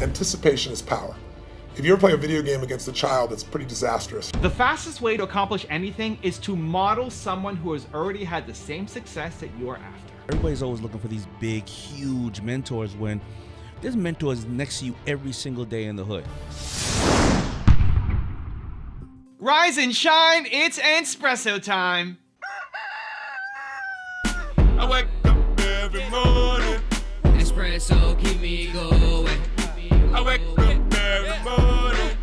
anticipation is power. If you ever play a video game against a child, it's pretty disastrous. The fastest way to accomplish anything is to model someone who has already had the same success that you're after. Everybody's always looking for these big, huge mentors when there's mentors next to you every single day in the hood. Rise and shine, it's Entspresso time. I wake up every morning. Espresso keep me going. I wake up every morning.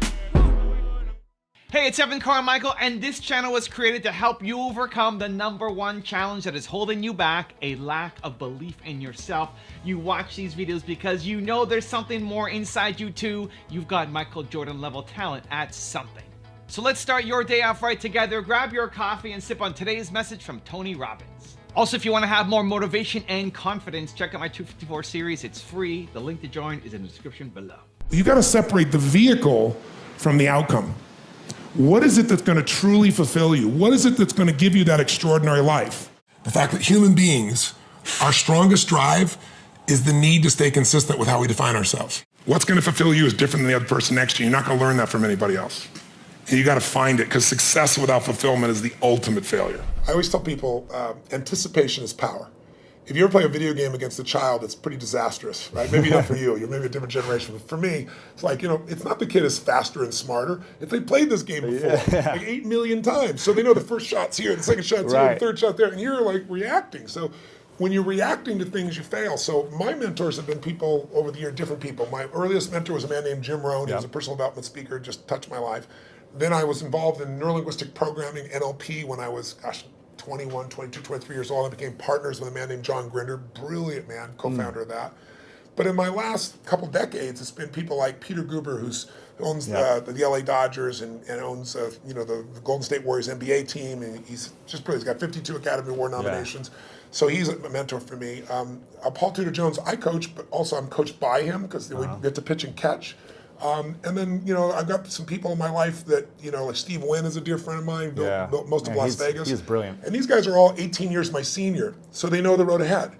Hey, it's Carmichael, and this channel was created to help you overcome the #1 challenge that is holding you back, a lack of belief in yourself. You watch these videos because you know there's something more inside you too. You've got Michael Jordan level talent at something. So let's start your day off right together. Grab your coffee and sip on today's message from Tony Robbins. Also, if you want to have more motivation and confidence, check out my 254 series. It's free. The link to join is in the description below. You got to separate the vehicle from the outcome. What is it that's going to truly fulfill you? What is it that's going to give you that extraordinary life? The fact that human beings, our strongest drive is the need to stay consistent with how we define ourselves. What's going to fulfill you is different than the other person next to you. You're not going to learn that from anybody else. And you got to find it, because success without fulfillment is the ultimate failure. I always tell people, anticipation is power. If you ever play a video game against a child, it's pretty disastrous, right? Maybe not for you, you're maybe a different generation. But for me, it's like, it's not the kid is faster and smarter. If they played this game before, like 8 million times. So they know the first shot's here, the second shot's here, the third shot there, and you're like reacting. So when you're reacting to things, you fail. So my mentors have been people over the year, different people. My earliest mentor was a man named Jim Rohn. He was a personal development speaker, just touched my life. Then I was involved in neurolinguistic programming, NLP, when I was, 21, 22, 23 years old. I became partners with a man named John Grinder, brilliant man, co-founder of that. But in my last couple decades, it's been people like Peter Guber, who owns the LA Dodgers and owns the Golden State Warriors NBA team, and he's just brilliant. He's got 52 Academy Award nominations. So he's a mentor for me. Paul Tudor Jones, I coach, but also I'm coached by him, because we get to pitch and catch. And then, I've got some people in my life that, like Steve Wynn is a dear friend of mine, built most of Las Vegas. He's brilliant. And these guys are all 18 years my senior, so they know the road ahead.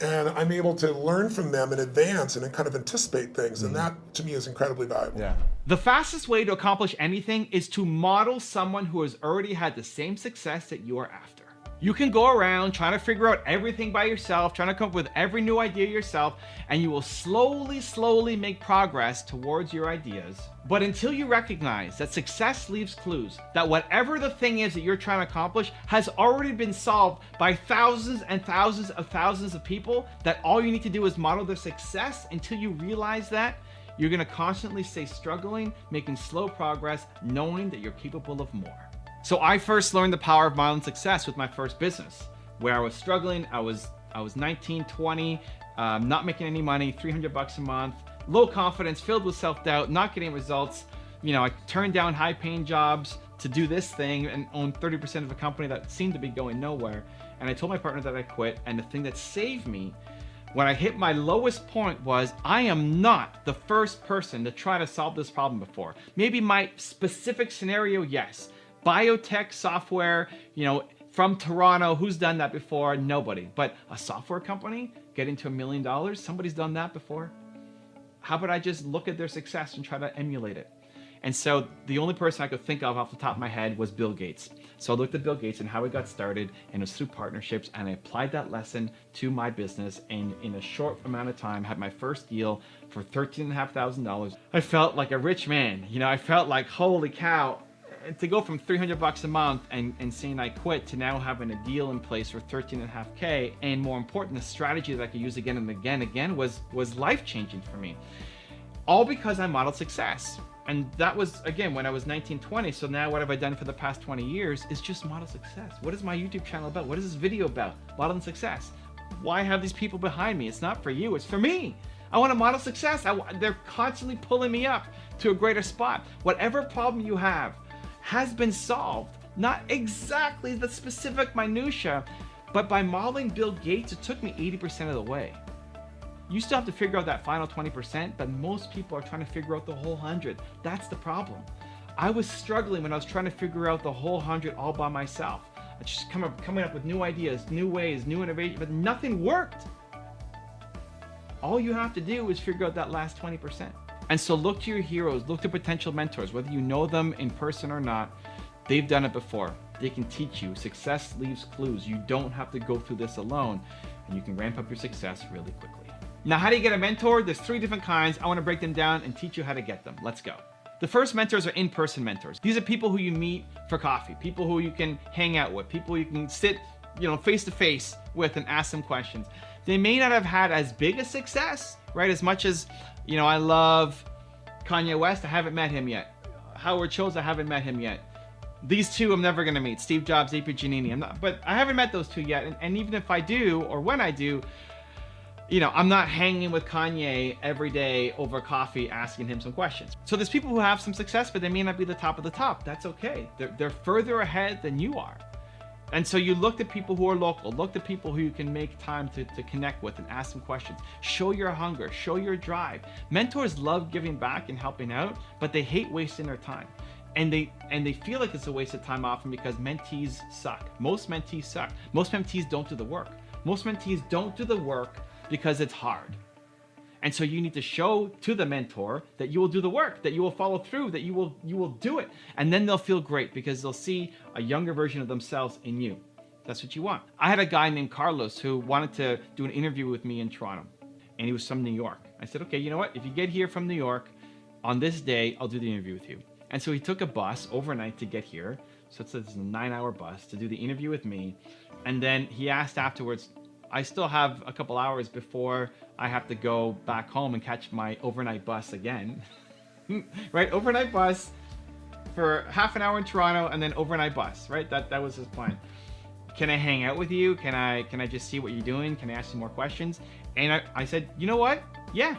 And I'm able to learn from them in advance and then kind of anticipate things. And that, to me, is incredibly valuable. Yeah. The fastest way to accomplish anything is to model someone who has already had the same success that you are after. You can go around trying to figure out everything by yourself, trying to come up with every new idea yourself, and you will slowly make progress towards your ideas. But until you recognize that success leaves clues, that whatever the thing is that you're trying to accomplish has already been solved by thousands and thousands of people, that all you need to do is model their success. Until you realize that, you're gonna constantly stay struggling, making slow progress, knowing that you're capable of more. So I first learned the power of modeling success with my first business, where I was struggling. I was 19, 20, not making any money, 300 bucks a month, low confidence, filled with self-doubt, not getting results. I turned down high-paying jobs to do this thing and own 30% of a company that seemed to be going nowhere. And I told my partner that I quit. And the thing that saved me when I hit my lowest point was, I am not the first person to try to solve this problem before. Maybe my specific scenario, yes. Biotech software, from Toronto, who's done that before? Nobody. But a software company getting to $1 million, somebody's done that before. How about I just look at their success and try to emulate it? And so the only person I could think of off the top of my head was Bill Gates. So I looked at Bill Gates and how he got started, and it was through partnerships, and I applied that lesson to my business, and in a short amount of time had my first deal for $13,500. I felt like a rich man. I felt like, holy cow. To go from 300 bucks a month and saying I quit to now having a deal in place for 13.5K, and more important, the strategy that I could use again and again was life-changing for me. All because I modeled success. And that was, again, when I was 19, 20. So now what have I done for the past 20 years is just model success. What is my YouTube channel about? What is this video about? Modeling success. Why have these people behind me? It's not for you, it's for me. I want to model success. They're constantly pulling me up to a greater spot. Whatever problem you have has been solved. Not exactly the specific minutia, but by modeling Bill Gates, it took me 80% of the way. You still have to figure out that final 20%, but most people are trying to figure out the whole 100. That's the problem. I was struggling when I was trying to figure out the whole 100 all by myself. I just coming up with new ideas, new ways, new innovation, but nothing worked. All you have to do is figure out that last 20%. And so look to your heroes, look to potential mentors, whether you know them in person or not. They've done it before. They can teach you. Success leaves clues. You don't have to go through this alone, and you can ramp up your success really quickly. Now, how do you get a mentor? There's 3 different kinds. I want to break them down and teach you how to get them. Let's go. The first mentors are in-person mentors. These are people who you meet for coffee, people who you can hang out with, people you can sit, face to face with and ask them questions. They may not have had as big a success, right? As much as, I love Kanye West, I haven't met him yet. Howard Schultz, I haven't met him yet. These 2 I'm never gonna meet, Steve Jobs, AP Giannini. But I haven't met those 2 yet. And even if I do, or when I do, I'm not hanging with Kanye every day over coffee asking him some questions. So there's people who have some success, but they may not be the top of the top. That's okay. They're further ahead than you are. And so you look to people who are local, look to people who you can make time to connect with and ask them questions. Show your hunger, show your drive. Mentors love giving back and helping out, but they hate wasting their time. And they feel like it's a waste of time often because mentees suck. Most mentees suck. Most mentees don't do the work. Most mentees don't do the work because it's hard. And so you need to show to the mentor that you will do the work, that you will follow through, that you will do it. And then they'll feel great because they'll see a younger version of themselves in you. That's what you want. I had a guy named Carlos who wanted to do an interview with me in Toronto, and he was from New York. I said, okay, you know what? If you get here from New York on this day, I'll do the interview with you. And so he took a bus overnight to get here. So it's a 9-hour bus to do the interview with me. And then he asked afterwards, I still have a couple hours before I have to go back home and catch my overnight bus again. Right? Overnight bus for half an hour in Toronto and then overnight bus, right? That was his plan. Can I hang out with you? Can I just see what you're doing? Can I ask you more questions? And I said, you know what? Yeah.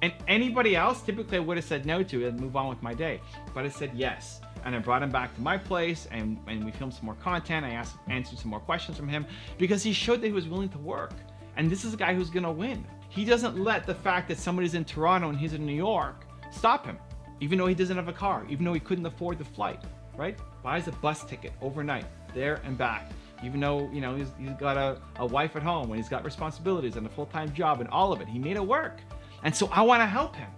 And anybody else, typically I would have said no to and move on with my day. But I said yes. And I brought him back to my place and we filmed some more content. I answered some more questions from him because he showed that he was willing to work. And this is a guy who's gonna win. He doesn't let the fact that somebody's in Toronto and he's in New York stop him, even though he doesn't have a car, even though he couldn't afford the flight, right? Buys a bus ticket overnight, there and back. Even though, he's got a wife at home and he's got responsibilities and a full-time job and all of it, he made it work. And so I wanna help him.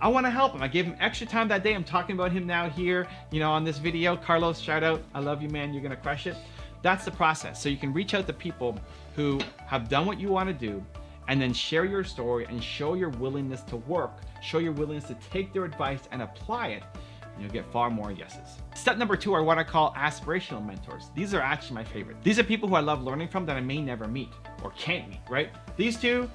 I gave him extra time that day. I'm talking about him now here, on this video. Carlos, shout out. I love you, man. You're gonna crush it. That's the process. So you can reach out to people who have done what you want to do and then share your story and show your willingness to work, show your willingness to take their advice and apply it, and you'll get far more yeses. Step number 2 are what I call aspirational mentors. These are actually my favorite. These are people who I love learning from that I may never meet or can't meet, right? These 2,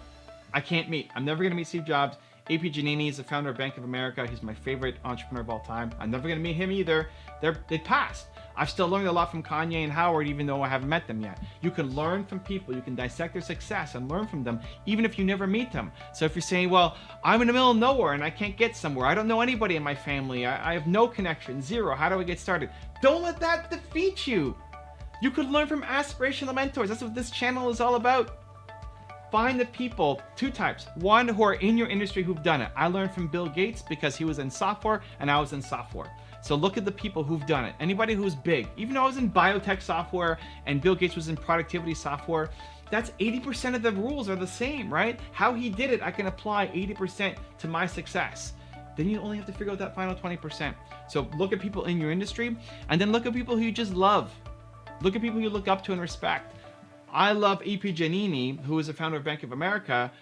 I can't meet. I'm never gonna meet Steve Jobs. AP Giannini is the founder of Bank of America. He's my favorite entrepreneur of all time. I'm never gonna meet him either. They passed. I've still learned a lot from Kanye and Howard, even though I haven't met them yet. You can learn from people. You can dissect their success and learn from them, even if you never meet them. So if you're saying, well, I'm in the middle of nowhere and I can't get somewhere. I don't know anybody in my family. I have no connection, 0. How do I get started? Don't let that defeat you. You could learn from aspirational mentors. That's what this channel is all about. Find the people, 2 types. 1, who are in your industry who've done it. I learned from Bill Gates because he was in software and I was in software. So look at the people who've done it. Anybody who's big, even though I was in biotech software and Bill Gates was in productivity software, that's 80% of the rules are the same, right? How he did it, I can apply 80% to my success. Then you only have to figure out that final 20%. So look at people in your industry and then look at people who you just love. Look at people you look up to and respect. I love AP Giannini, who is the founder of Bank of America,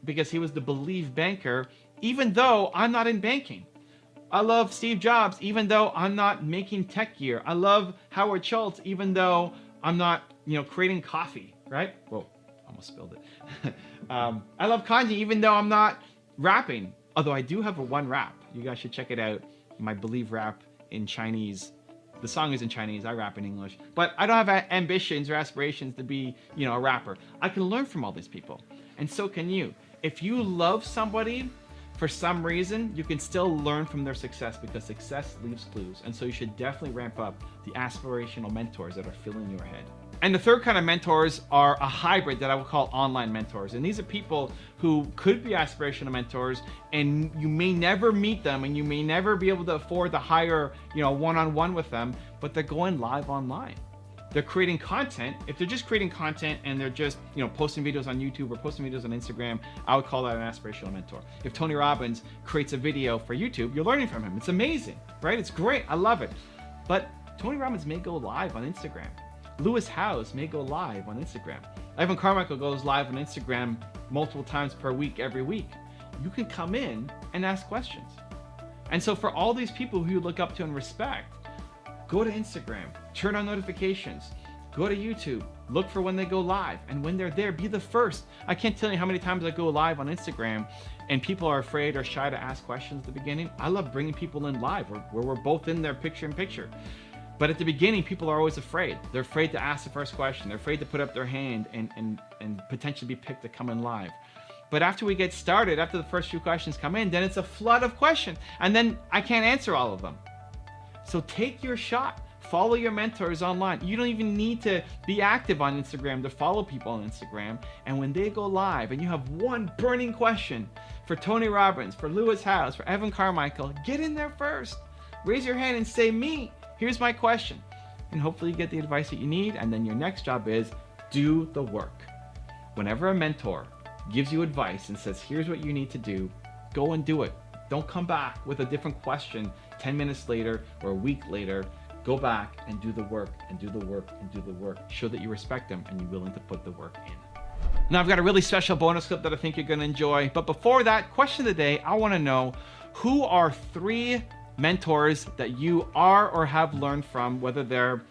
because he was the believed banker, even though I'm not in banking. I love Steve Jobs, even though I'm not making tech gear. I love Howard Schultz, even though I'm not, creating coffee, right? Whoa, almost spilled it. I love Kanye, even though I'm not rapping. Although I do have one rap. You guys should check it out. My Believe rap in Chinese. The song is in Chinese, I rap in English. But I don't have ambitions or aspirations to be, a rapper. I can learn from all these people. And so can you. If you love somebody, for some reason, you can still learn from their success because success leaves clues. And so you should definitely ramp up the aspirational mentors that are filling your head. And the third kind of mentors are a hybrid that I would call online mentors. And these are people who could be aspirational mentors and you may never meet them and you may never be able to afford to hire, one-on-one with them, but they're going live online. they're creating content. If they're just creating content and they're just, posting videos on YouTube or posting videos on Instagram, I would call that an aspirational mentor. If Tony Robbins creates a video for YouTube, you're learning from him. It's amazing, right? It's great. I love it. But Tony Robbins may go live on Instagram. Lewis Howes may go live on Instagram. Evan Carmichael goes live on Instagram multiple times per week, every week. You can come in and ask questions. And so for all these people who you look up to and respect, go to Instagram, turn on notifications, go to YouTube, look for when they go live. And when they're there, be the first. I can't tell you how many times I go live on Instagram and people are afraid or shy to ask questions at the beginning. I love bringing people in live where we're both in there picture in picture. But at the beginning, people are always afraid. They're afraid to ask the first question. They're afraid to put up their hand and potentially be picked to come in live. But after we get started, after the first few questions come in, then it's a flood of questions. And then I can't answer all of them. So take your shot. Follow your mentors online. You don't even need to be active on Instagram to follow people on Instagram. And when they go live and you have one burning question for Tony Robbins, for Lewis Howes, for Evan Carmichael, get in there first. Raise your hand and say, me, here's my question. And hopefully you get the advice that you need. And then your next job is do the work. Whenever a mentor gives you advice and says, here's what you need to do, go and do it. Don't come back with a different question 10 minutes later or a week later. Go back and do the work and do the work and do the work. Show that you respect them and you're willing to put the work in. Now I've got a really special bonus clip that I think you're gonna enjoy. But before that, question of the day, I wanna know, who are 3 mentors that you are or have learned from, whether they're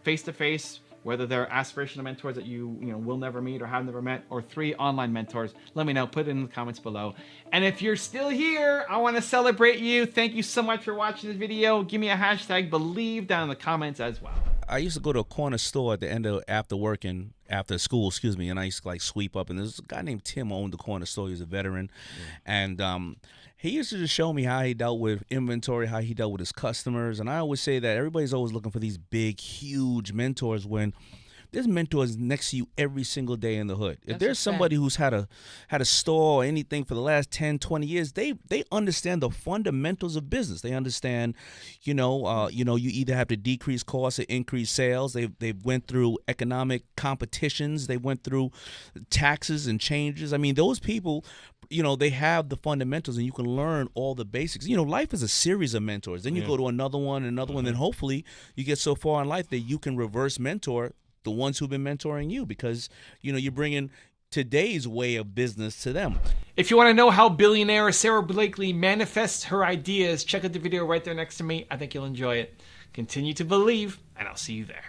face-to-face, whether they're aspirational mentors that you will never meet or have never met, or 3 online mentors. Let me know, put it in the comments below. And if you're still here, I want to celebrate you. Thank you so much for watching this video. Give me a hashtag believe down in the comments as well. I used to go to a corner store at the end of after school, and I used to sweep up. And there's a guy named Tim who owned the corner store. He was a veteran, and he used to just show me how he dealt with inventory, how he dealt with his customers. And I always say that everybody's always looking for these big, huge mentors when there's mentors next to you every single day in the hood. If there's somebody who's had a store or anything for the last 10, 20 years, they understand the fundamentals of business. They understand, you either have to decrease costs or increase sales. They went through economic competitions. They went through taxes and changes. I mean, those people, they have the fundamentals, and you can learn all the basics. Life is a series of mentors. Then you go to another one, then hopefully you get so far in life that you can reverse mentor the ones who've been mentoring you, because you're bringing today's way of business to them. If you want to know how billionaire Sarah Blakely manifests her ideas, check out the video right there next to me. I think you'll enjoy it. Continue to believe, and I'll see you there.